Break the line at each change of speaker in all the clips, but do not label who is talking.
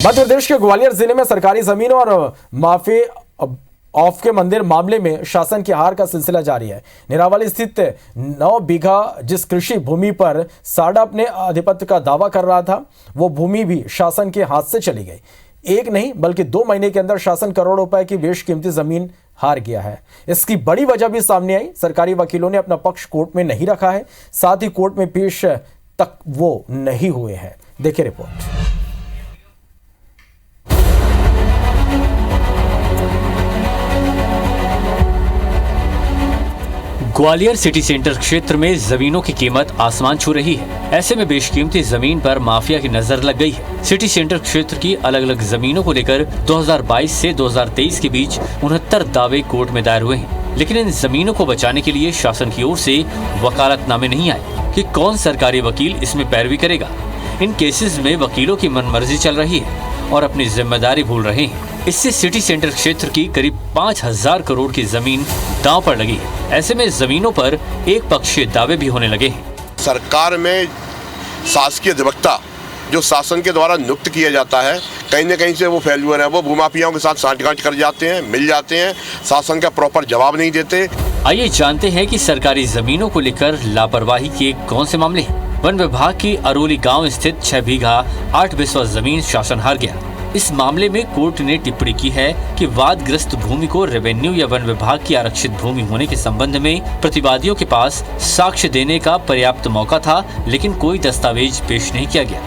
मध्य प्रदेश के ग्वालियर जिले में सरकारी जमीन और माफी ऑफ के मंदिर मामले में शासन की हार का सिलसिला जारी है। निरावली स्थित 9 बीघा जिस कृषि भूमि पर साडा अपने आधिपत्य का दावा कर रहा था, वो भूमि भी शासन के हाथ से चली गई। एक नहीं बल्कि 2 महीने के अंदर शासन करोड़ों रुपए की बेशकीमती जमीन हार गया है। इसकी बड़ी वजह भी सामने आई। सरकारी वकीलों ने अपना पक्ष कोर्ट में नहीं रखा है, साथ ही कोर्ट में पेश तक वो नहीं हुए हैं। देखिए रिपोर्ट।
ग्वालियर सिटी सेंटर क्षेत्र में जमीनों की कीमत आसमान छू रही है। ऐसे में बेशकीमती जमीन पर माफिया की नजर लग गई है। सिटी सेंटर क्षेत्र की अलग अलग जमीनों को लेकर 2022 से 2023 के बीच 69 दावे कोर्ट में दायर हुए हैं, लेकिन इन जमीनों को बचाने के लिए शासन की ओर से वकालतनामे नहीं आए कि कौन सरकारी वकील इसमें पैरवी करेगा। इन केसेस में वकीलों की मनमर्जी चल रही है और अपनी जिम्मेदारी भूल रहे हैं। इससे सिटी सेंटर क्षेत्र की करीब 5000 करोड़ की जमीन दांव पर लगी है। ऐसे में जमीनों पर एक पक्षीय दावे भी होने लगे हैं।
सरकार में शासकीय अधिवक्ता जो शासन के द्वारा नियुक्त किया जाता है, कहीं न कहीं से वो फेल्यूर है। वो भूमाफियाओं के साथ सांठगांठ कर जाते हैं, मिल जाते हैं, शासन का प्रॉपर जवाब नहीं देते।
आइए जानते हैं कि सरकारी जमीनों को लेकर लापरवाही के कौन से मामले हैं। वन विभाग की अरोली गाँव स्थित 6 बीघा 8 बिस्वा जमीन शासन हार गया। इस मामले में कोर्ट ने टिप्पणी की है कि वादग्रस्त भूमि को रेवेन्यू या वन विभाग की आरक्षित भूमि होने के संबंध में प्रतिवादियों के पास साक्ष्य देने का पर्याप्त मौका था, लेकिन कोई दस्तावेज पेश नहीं किया गया।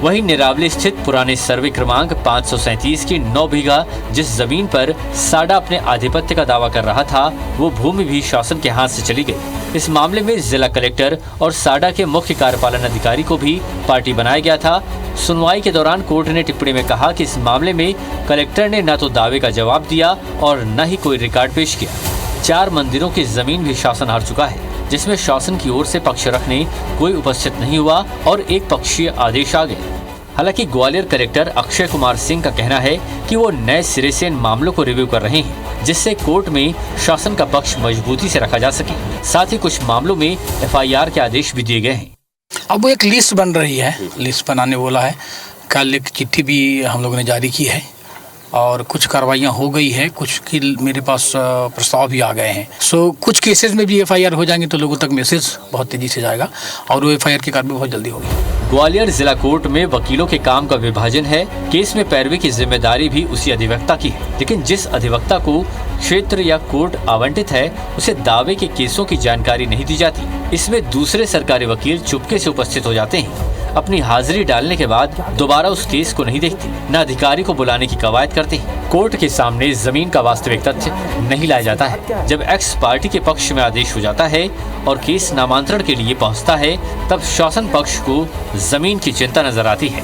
वहीं निरावली स्थित पुराने सर्वे क्रमांक 537 की 9 बीघा जिस जमीन पर साडा अपने आधिपत्य का दावा कर रहा था, वो भूमि भी शासन के हाथ से चली गई। इस मामले में जिला कलेक्टर और साडा के मुख्य कार्यपालन अधिकारी को भी पार्टी बनाया गया था। सुनवाई के दौरान कोर्ट ने टिप्पणी में कहा कि इस मामले में कलेक्टर ने न तो दावे का जवाब दिया और न ही कोई रिकॉर्ड पेश किया। 4 मंदिरों की जमीन भी शासन हार चुका है, जिसमें शासन की ओर से पक्ष रखने कोई उपस्थित नहीं हुआ और एक पक्षीय आदेश आ गए। हालांकि ग्वालियर कलेक्टर अक्षय कुमार सिंह का कहना है कि वो नए सिरे से इन मामलों को रिव्यू कर रहे हैं, जिससे कोर्ट में शासन का पक्ष मजबूती से रखा जा सके। साथ ही कुछ मामलों में FIR के आदेश भी दिए गए हैं।
अब वो एक लिस्ट बन रही है, लिस्ट बनाने बोला है। कल एक चिट्ठी भी हम लोगों ने जारी की है और कुछ कार्रवाइयाँ हो गई है, कुछ की मेरे पास प्रस्ताव भी आ गए हैं। कुछ केसेस में भी FIR हो जाएंगे तो लोगों तक मैसेज बहुत तेजी से जाएगा और वो FIR की कार्रवाई बहुत जल्दी होगी।
ग्वालियर जिला कोर्ट में वकीलों के काम का विभाजन है। केस में पैरवी की जिम्मेदारी भी उसी अधिवक्ता की है, लेकिन जिस अधिवक्ता को क्षेत्र या कोर्ट आवंटित है, उसे दावे के केसों की जानकारी नहीं दी जाती। इसमें दूसरे सरकारी वकील चुपके से उपस्थित हो जाते हैं। अपनी हाजिरी डालने के बाद दोबारा उस केस को नहीं देखते, न अधिकारी को बुलाने की कवायद करते हैं। कोर्ट के सामने जमीन का वास्तविक तथ्य नहीं लाया जाता है। जब एक्स पार्टी के पक्ष में आदेश हो जाता है और केस नामांतरण के लिए पहुंचता है, तब शासन पक्ष को जमीन की चिंता नजर आती है।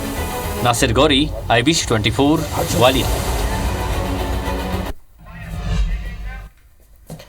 नासिर गौरी, IBC 24, ग्वालियर।